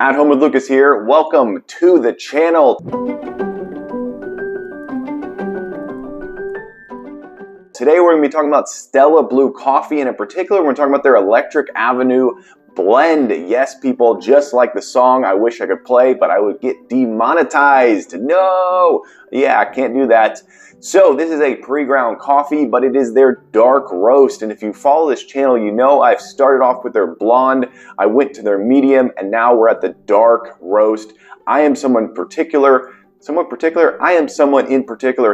At Home with Lucas here. Welcome to the channel. Today we're going to be talking about Stella Blue Coffee, and in particular we're going to talk about their Electric Avenue blend. Yes, people, just like the song I wish I could play, but I would get demonetized. No! Yeah, I can't do that. So this is a pre-ground coffee, but it is their dark roast. And if you follow this channel, you know I've started off with their blonde, I went to their medium, and now we're at the dark roast. I am someone in particular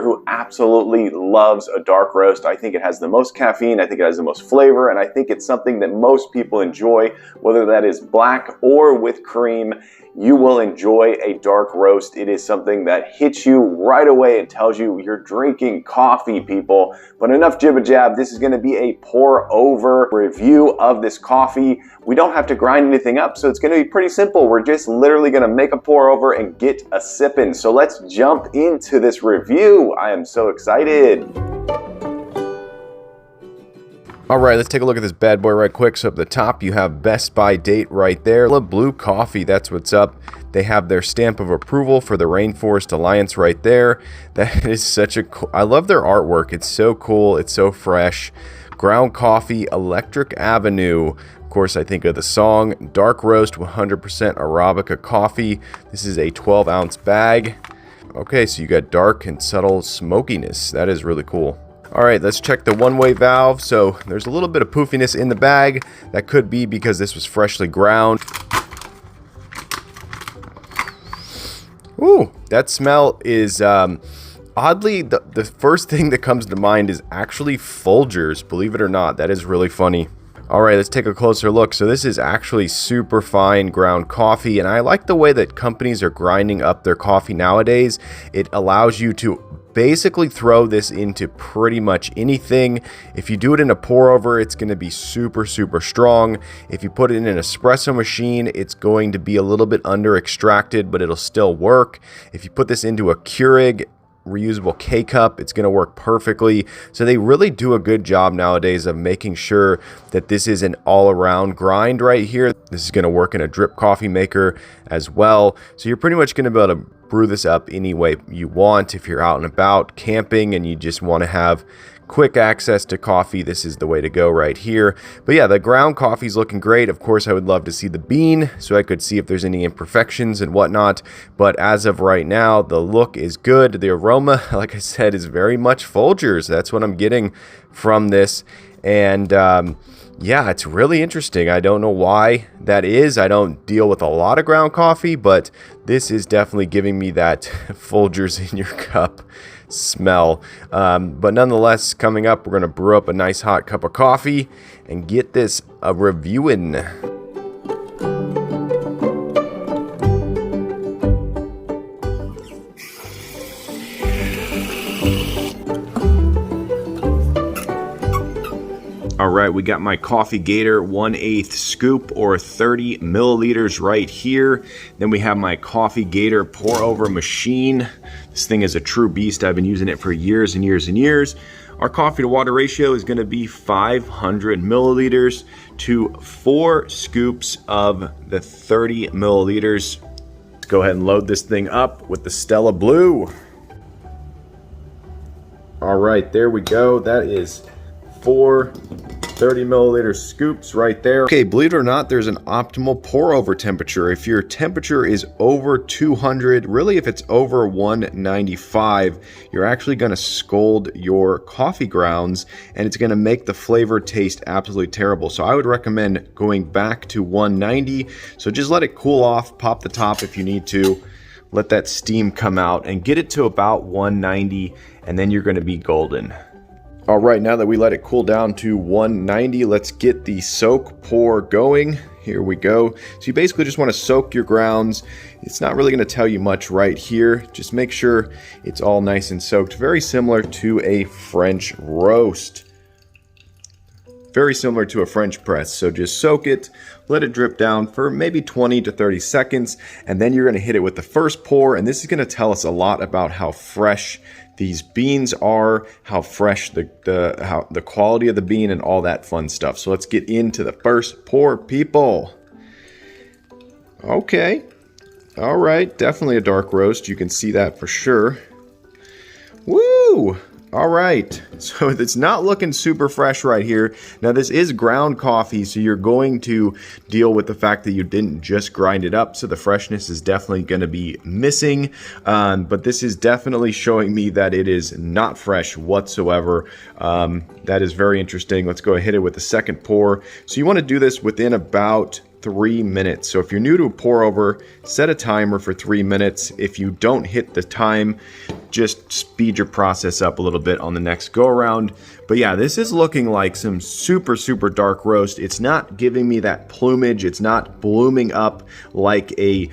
who absolutely loves a dark roast. I think it has the most caffeine, I think it has the most flavor, and I think it's something that most people enjoy, whether that is black or with cream. You will enjoy a dark roast. It is something that hits you right away and tells you you're drinking coffee, people. But enough jibba jab. This is going to be a pour over review of this coffee. We don't have to grind anything up, so it's going to be pretty simple. We're just literally going to make a pour over and get a sippin'. So let's jump into this review. I am so excited. All right, let's take a look at this bad boy right quick. So up the top, you have Best By date right there. Blue Coffee, that's what's up. They have their stamp of approval for the Rainforest Alliance right there. That is such a cool, I love their artwork. It's so cool, it's so fresh. Ground Coffee, Electric Avenue. Of course, I think of the song. Dark Roast, 100% Arabica coffee. This is a 12-ounce bag. Okay, so you got dark and subtle smokiness. That is really cool. All right, let's check the one-way valve. So there's a little bit of poofiness in the bag. That could be because this was freshly ground. Ooh, that smell is oddly, the first thing that comes to mind is actually Folgers, believe it or not. That is really funny. All right, let's take a closer look. So this is actually super fine ground coffee, and I like the way that companies are grinding up their coffee nowadays. It allows you to basically throw this into pretty much anything. If you do it in a pour over, it's going to be super strong. If you put it in an espresso machine, it's going to be a little bit under extracted, but it'll still work. If you put this into a Keurig reusable K-cup, it's going to work perfectly. So they really do a good job nowadays of making sure that this is an all-around grind right here. This is going to work in a drip coffee maker as well. So you're pretty much going to be able to brew this up any way you want. If you're out and about camping and you just want to have quick access to coffee, this is the way to go right here. But yeah, the ground coffee is looking great. Of course, I would love to see the bean so I could see if there's any imperfections and whatnot. But as of right now, the look is good. The aroma, like I said, is very much Folgers. That's what I'm getting from this. And yeah, it's really interesting. I don't know why that is. I don't deal with a lot of ground coffee, but this is definitely giving me that Folgers in your cup smell. But nonetheless, coming up, we're going to brew up a nice hot cup of coffee and get this reviewing. All right, we got my coffee Gator 1/8 scoop or 30 milliliters right here. Then we have my coffee Gator pour over machine. This thing is a true beast. I've been using it for years and years and years. Our coffee to water ratio is going to be 500 milliliters to 4 scoops of the 30 milliliters. Let's go ahead and load this thing up with the Stella Blue. All right, there we go. That is 4 30 milliliter scoops right there. Okay, believe it or not, there's an optimal pour over temperature. If your temperature is over 200, really if it's over 195, you're actually going to scald your coffee grounds and it's going to make the flavor taste absolutely terrible. So I would recommend going back to 190. So just let it cool off, pop the top if you need to, let that steam come out and get it to about 190, and then you're going to be golden. All right, now that we let it cool down to 190, let's get the soak pour going. Here we go. So you basically just want to soak your grounds. It's not really going to tell you much right here. Just make sure it's all nice and soaked. Very similar to a French roast. Very similar to a French press. So just soak it, let it drip down for maybe 20 to 30 seconds, and then you're going to hit it with the first pour, and this is going to tell us a lot about how fresh these beans are, how fresh the quality of the bean and all that fun stuff. So let's get into the first pour, people. Okay. All right. Definitely a dark roast. You can see that for sure. Woo! All right, so it's not looking super fresh right here. Now this is ground coffee, so you're going to deal with the fact that you didn't just grind it up, so the freshness is definitely going to be missing. But this is definitely showing me that it is not fresh whatsoever. That is very interesting. Let's go hit it with the second pour. So you want to do this within about 3 minutes. So if you're new to a pour over, set a timer for 3 minutes. If you don't hit the time, just speed your process up a little bit on the next go around. But yeah, this is looking like some super dark roast. It's not giving me that plumage. It's not blooming up like a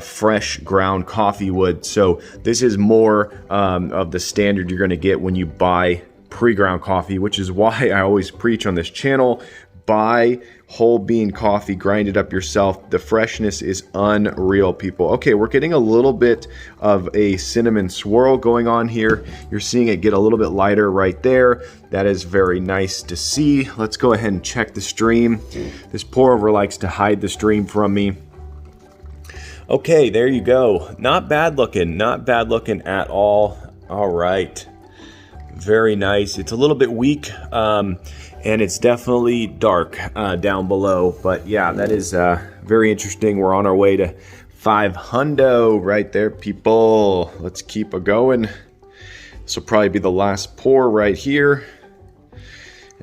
fresh ground coffee would. So this is more of the standard you're going to get when you buy pre-ground coffee, which is why I always preach on this channel. Buy whole bean coffee, grind it up yourself. The freshness is unreal, people. Okay, we're getting a little bit of a cinnamon swirl going on here. You're seeing it get a little bit lighter right there. That is very nice to see. Let's go ahead and check the stream. This pour over likes to hide the stream from me. Okay, there you go. Not bad looking at all. All right. Very nice. It's a little bit weak, and it's definitely dark down below. But yeah, that is very interesting. We're on our way to 500 right there, people. Let's keep it going. This will probably be the last pour right here.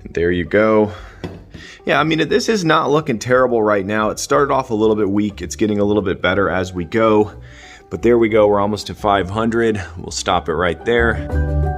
And there you go. Yeah, I mean, this is not looking terrible right now. It started off a little bit weak. It's getting a little bit better as we go. But there we go. We're almost to 500. We'll stop it right there.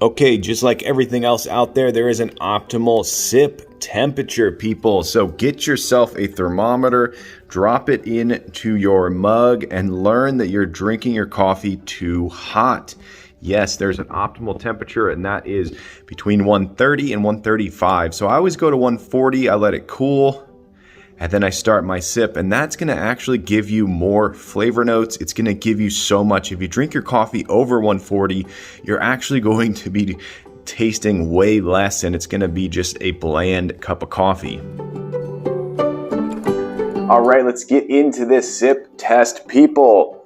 Okay, just like everything else out there, there is an optimal sip temperature, people. So get yourself a thermometer, drop it into your mug, and learn that you're drinking your coffee too hot. Yes, there's an optimal temperature, and that is between 130 and 135. So I always go to 140, I let it cool, and then I start my sip, and that's gonna actually give you more flavor notes. It's gonna give you so much. If you drink your coffee over 140, you're actually going to be tasting way less, and it's gonna be just a bland cup of coffee. All right, let's get into this sip test, people.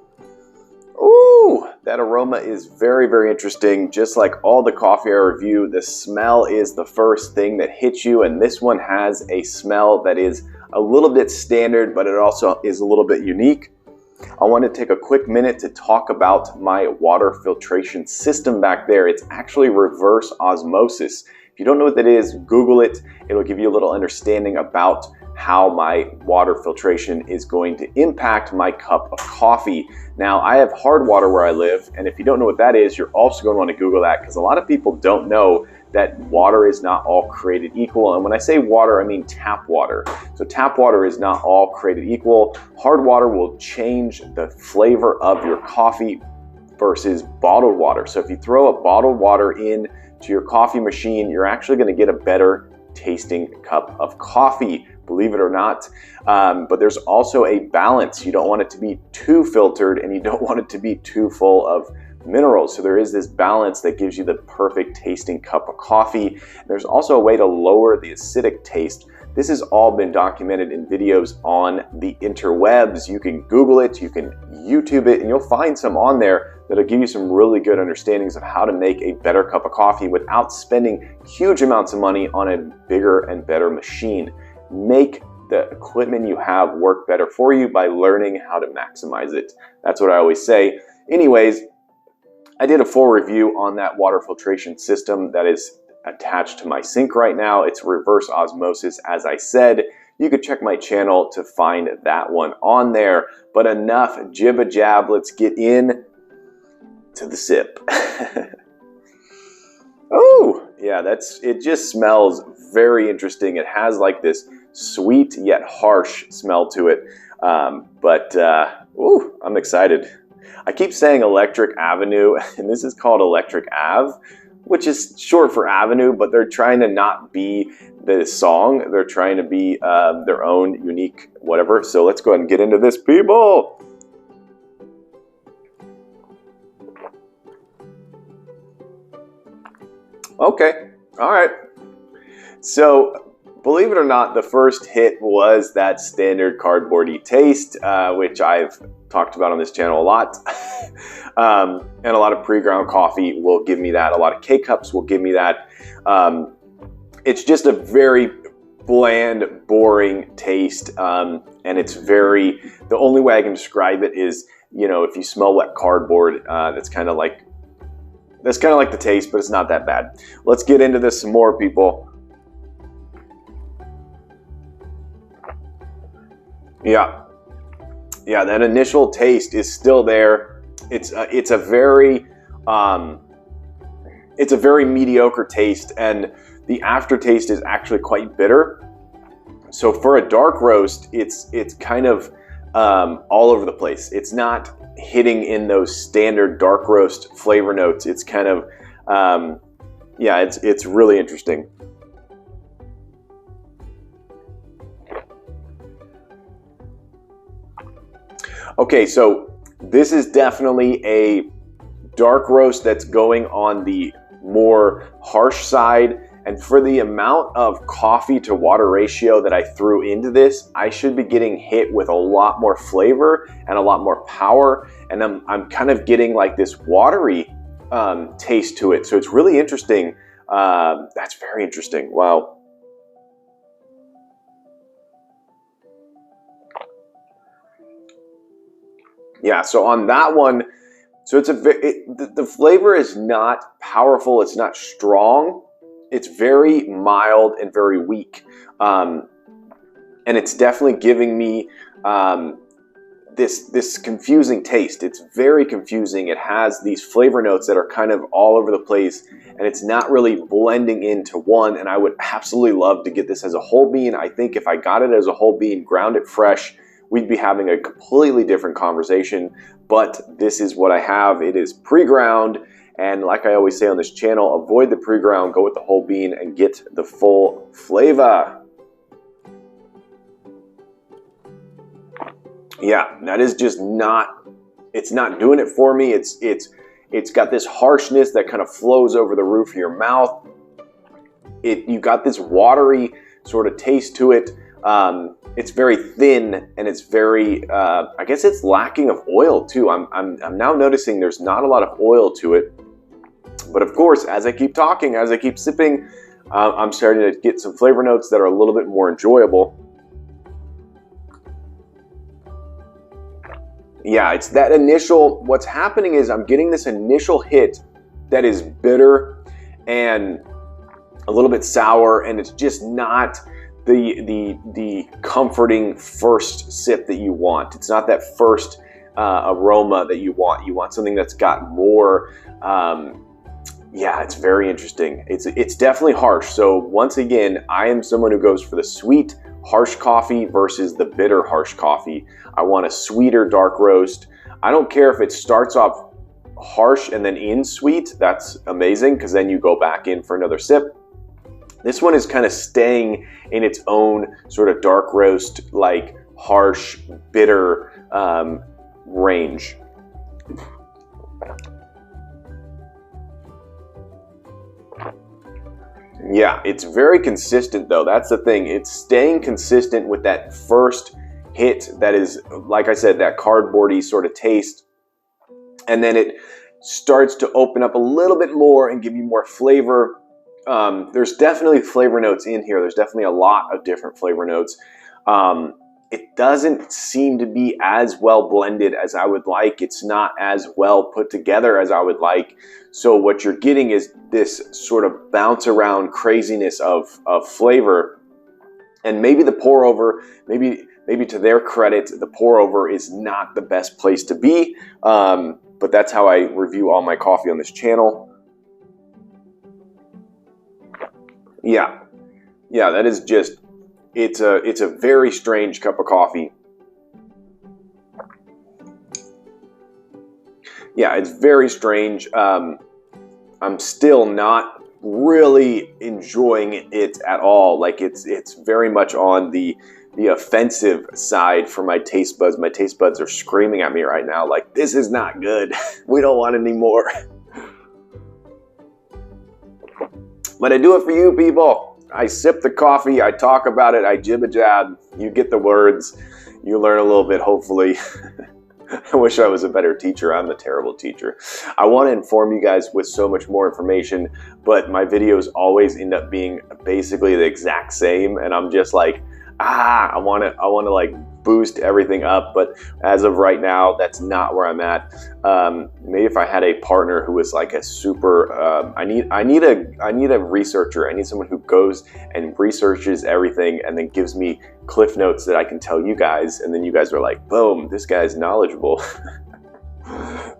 Ooh, that aroma is very interesting. Just like all the coffee I review, the smell is the first thing that hits you, and this one has a smell that is a little bit standard, but it also is a little bit unique. I want to take a quick minute to talk about my water filtration system back there. It's actually reverse osmosis. If you don't know what that is, Google it. It'll give you a little understanding about how my water filtration is going to impact my cup of coffee. Now, I have hard water where I live, and if you don't know what that is, you're also going to want to Google that, because a lot of people don't know that water is not all created equal. And when I say water, I mean tap water. So tap water is not all created equal. Hard water will change the flavor of your coffee versus bottled water. So if you throw a bottled water in to your coffee machine, you're actually going to get a better tasting cup of coffee, believe it or not. But there's also a balance. You don't want it to be too filtered, and you don't want it to be too full of minerals. So there is this balance that gives you the perfect tasting cup of coffee. There's also a way to lower the acidic taste. This has all been documented in videos on the interwebs. You can Google it, you can YouTube it, and you'll find some on there that'll give you some really good understandings of how to make a better cup of coffee without spending huge amounts of money on a bigger and better machine. Make the equipment you have work better for you by learning how to maximize it. That's what I always say. Anyways, I did a full review on that water filtration system that is attached to my sink right now. It's reverse osmosis, as I said. You could check my channel to find that one on there. But enough jibba-jab, let's get in to the sip. Oh, yeah, it just smells very interesting. It has like this sweet yet harsh smell to it. Ooh, I'm excited. I keep saying Electric Avenue, and this is called Electric Ave, which is short for Avenue, but they're trying to not be the song. They're trying to be their own unique whatever. So let's go ahead and get into this, people. Okay, all right. So, believe it or not, the first hit was that standard cardboardy taste, which I've talked about on this channel a lot. And a lot of pre-ground coffee will give me that. A lot of K-Cups will give me that. It's just a very bland, boring taste. And it's very, the only way I can describe it is, you know, if you smell wet cardboard, that's kind of like the taste, but it's not that bad. Let's get into this some more, people. Yeah, that initial taste is still there. It's a very mediocre taste, and the aftertaste is actually quite bitter. So for a dark roast, it's kind of all over the place. It's not hitting in those standard dark roast flavor notes. It's kind of it's really interesting. Okay, so this is definitely a dark roast that's going on the more harsh side. And for the amount of coffee to water ratio that I threw into this, I should be getting hit with a lot more flavor and a lot more power. And I'm kind of getting like this watery taste to it. So it's really interesting. That's very interesting. Wow. Yeah, so on that one, so the flavor is not powerful. It's not strong. It's very mild and very weak. And it's definitely giving me this confusing taste. It's very confusing. It has these flavor notes that are kind of all over the place, and it's not really blending into one. And I would absolutely love to get this as a whole bean. I think if I got it as a whole bean, ground it fresh, we'd be having a completely different conversation. But this is what I have. It is pre-ground. And like I always say on this channel, avoid the pre-ground, go with the whole bean and get the full flavor. Yeah, that is just not, it's not doing it for me. It's got this harshness that kind of flows over the roof of your mouth. You got this watery sort of taste to it. It's very thin, and it's very, I guess it's lacking of oil too. I'm now noticing there's not a lot of oil to it. But of course, as I keep talking, as I keep sipping, I'm starting to get some flavor notes that are a little bit more enjoyable. Yeah, it's that initial, what's happening is I'm getting this initial hit that is bitter and a little bit sour, and it's just not the comforting first sip that you want. It's not that first aroma that you want. You want something that's got more. Yeah, it's very interesting. It's definitely harsh. So once again, I am someone who goes for the sweet, harsh coffee versus the bitter, harsh coffee. I want a sweeter dark roast. I don't care if it starts off harsh and then in sweet. That's amazing, because then you go back in for another sip. This one is kind of staying in its own sort of dark roast, like harsh, bitter range. Yeah, it's very consistent though. That's the thing. It's staying consistent with that first hit that is, like I said, that cardboardy sort of taste. And then it starts to open up a little bit more and give you more flavor. There's definitely flavor notes in here. There's definitely a lot of different flavor notes. It doesn't seem to be as well blended as I would like. It's not as well put together as I would like. So what you're getting is this sort of bounce around craziness of flavor. And maybe the pour over, maybe to their credit, the pour over is not the best place to be. But that's how I review all my coffee on this channel. Yeah, that is just, it's a very strange cup of coffee. yeah, it's very strange. I'm still not really enjoying it at all. Like it's very much on the offensive side for my taste buds. My taste buds are screaming at me right now like, this is not good. We don't want any more. But I do it for you people. I sip the coffee, I talk about it, I jib-a-jab, you get the words, you learn a little bit hopefully. I wish I was a better teacher. I'm a terrible teacher. I want to inform you guys with so much more information, but my videos always end up being basically the exact same, and I'm just like, I want to like boost everything up, but as of right now, that's not where I'm at. Maybe if I had a partner who was like a super, I need a researcher. I need someone who goes and researches everything and then gives me cliff notes that I can tell you guys, and then you guys are like, boom, this guy's knowledgeable.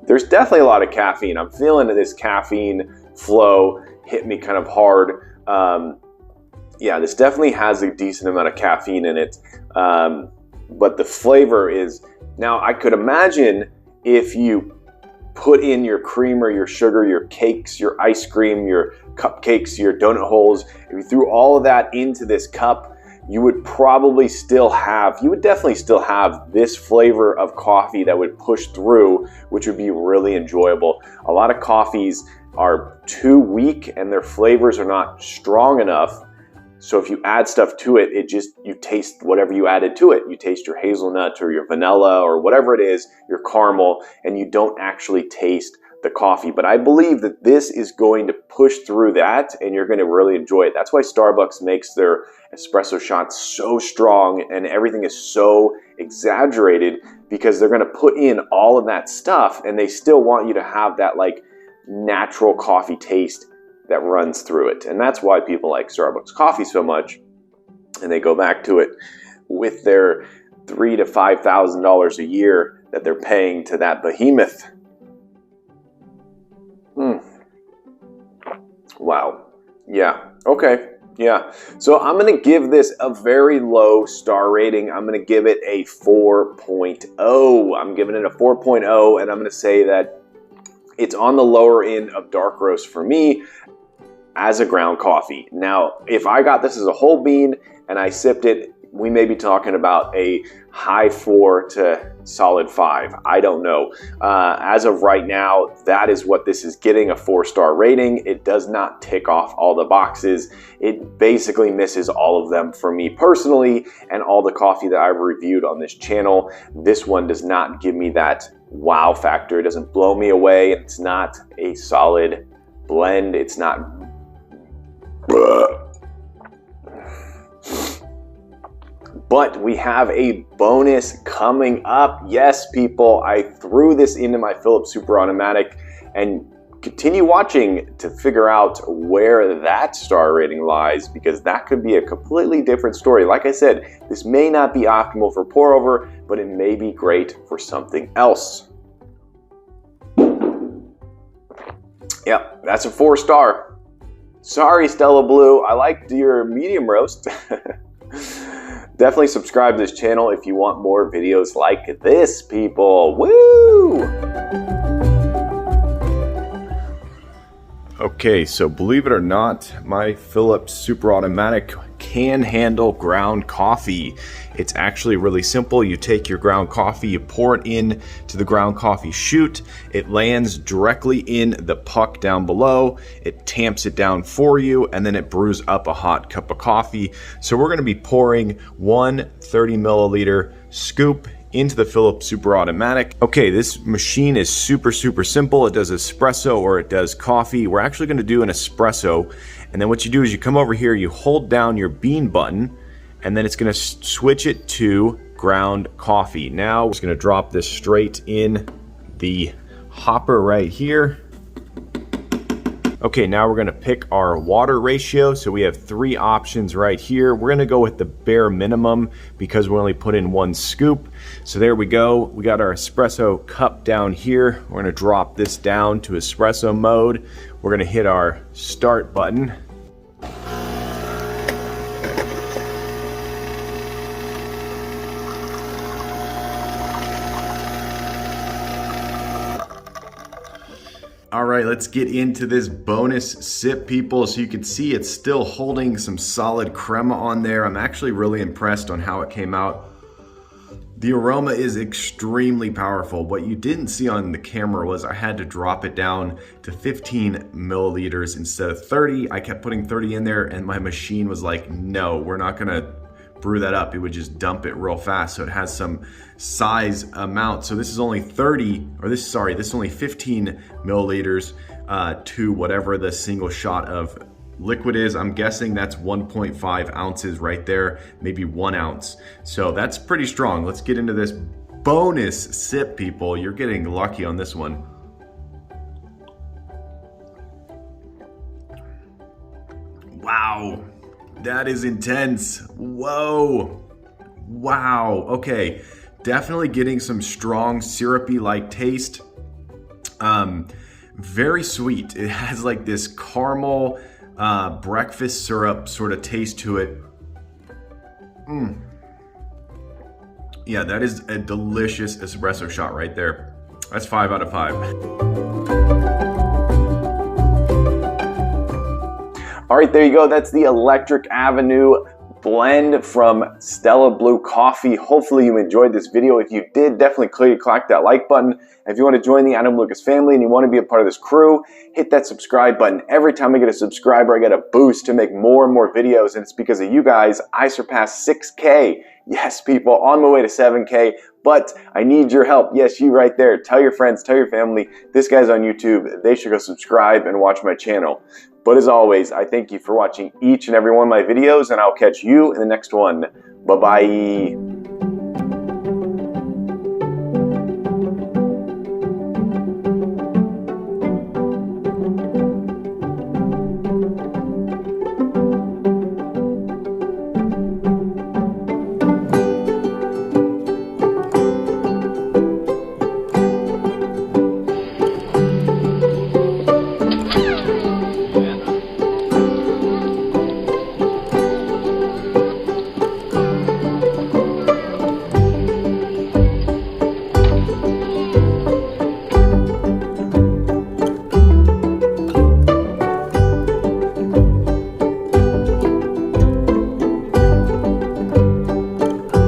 There's definitely a lot of caffeine. I'm feeling this caffeine flow hit me kind of hard. Yeah, this definitely has a decent amount of caffeine in it, but the flavor is, now I could imagine if you put in your creamer, your sugar, your cakes, your ice cream, your cupcakes, your donut holes, if you threw all of that into this cup, you would probably still have, you would definitely still have this flavor of coffee that would push through, which would be really enjoyable. A lot of coffees are too weak and their flavors are not strong enough. So if you add stuff to it, you taste whatever you added to it. You taste your hazelnut or your vanilla or whatever it is, your caramel, and you don't actually taste the coffee. But I believe that this is going to push through that and you're going to really enjoy it. That's why Starbucks makes their espresso shots so strong and everything is so exaggerated, because they're going to put in all of that stuff and they still want you to have that like natural coffee taste that runs through it. And that's why people like Starbucks coffee so much, and they go back to it with their $3,000 to $5,000 a year that they're paying to that behemoth. Wow. Yeah. Okay. Yeah. So I'm going to give this a very low star rating. I'm going to give it a 4.0. I'm giving it a 4.0, and I'm going to say that it's on the lower end of dark roast for me as a ground coffee. Now, if I got this as a whole bean and I sipped it, we may be talking about a high 4 to solid 5. I don't know. As of right now, that is what this is getting, a 4-star rating. It does not tick off all the boxes. It basically misses all of them for me personally, and all the coffee that I've reviewed on this channel. This one does not give me that wow factor. It doesn't blow me away. It's not a solid blend. It's not but we have a bonus coming up. Yes, people, I threw this into my Philips Superautomatic, and continue watching to figure out where that star rating lies, because that could be a completely different story. Like I said, this may not be optimal for pour over, but it may be great for something else. Yep, that's a 4-star. Sorry, Stella Blue, I liked your medium roast. Definitely subscribe to this channel if you want more videos like this, people. Woo! Okay, so believe it or not, my Philips Superautomatic can handle ground coffee. It's actually really simple. You take your ground coffee, you pour it in to the ground coffee chute. It lands directly in the puck down below. It tamps it down for you, and then it brews up a hot cup of coffee. So we're gonna be pouring one 30 milliliter scoop into the Philips Superautomatic. Okay, this machine is super simple. It does espresso or it does coffee. We're actually gonna do an espresso. And then what you do is you come over here, you hold down your bean button, and then it's gonna switch it to ground coffee. Now we're just gonna drop this straight in the hopper right here. Okay, now we're gonna pick our water ratio. So we have 3 options right here. We're gonna go with the bare minimum because we only put in 1 scoop. So there we go. We got our espresso cup down here. We're gonna drop this down to espresso mode. We're gonna hit our start button. All right, let's get into this bonus sip, people. So you can see it's still holding some solid crema on there. I'm actually really impressed on how it came out. The aroma is extremely powerful. What you didn't see on the camera was I had to drop it down to 15 milliliters instead of 30. I kept putting 30 in there and my machine was like, no, we're not gonna brew that up. It would just dump it real fast. So it has some size amount. So this is only 30, or this is only 15 milliliters to whatever the single shot of liquid is. I'm guessing that's 1.5 ounces right there, maybe 1 ounce. So that's pretty strong. Let's get into this bonus sip, people. You're getting lucky on this one. Wow. That is intense. Whoa. Wow. Okay. Definitely getting some strong syrupy-like taste. Very sweet. It has like this caramel breakfast syrup sort of taste to it. Yeah, that is a delicious espresso shot right there. That's 5 out of 5. All right, there you go. That's the Electric Avenue blend from Stella Blue Coffee. Hopefully you enjoyed this video. If you did, definitely click that like button. And if you want to join the Adam Lucas family and you want to be a part of this crew, hit that subscribe button. Every time I get a subscriber, I get a boost to make more and more videos, and it's because of you guys I surpassed 6K. Yes, people, on my way to 7K, but I need your help. Yes, you right there. Tell your friends, tell your family, this guy's on YouTube. They should go subscribe and watch my channel. But as always, I thank you for watching each and every one of my videos, and I'll catch you in the next one. Bye-bye.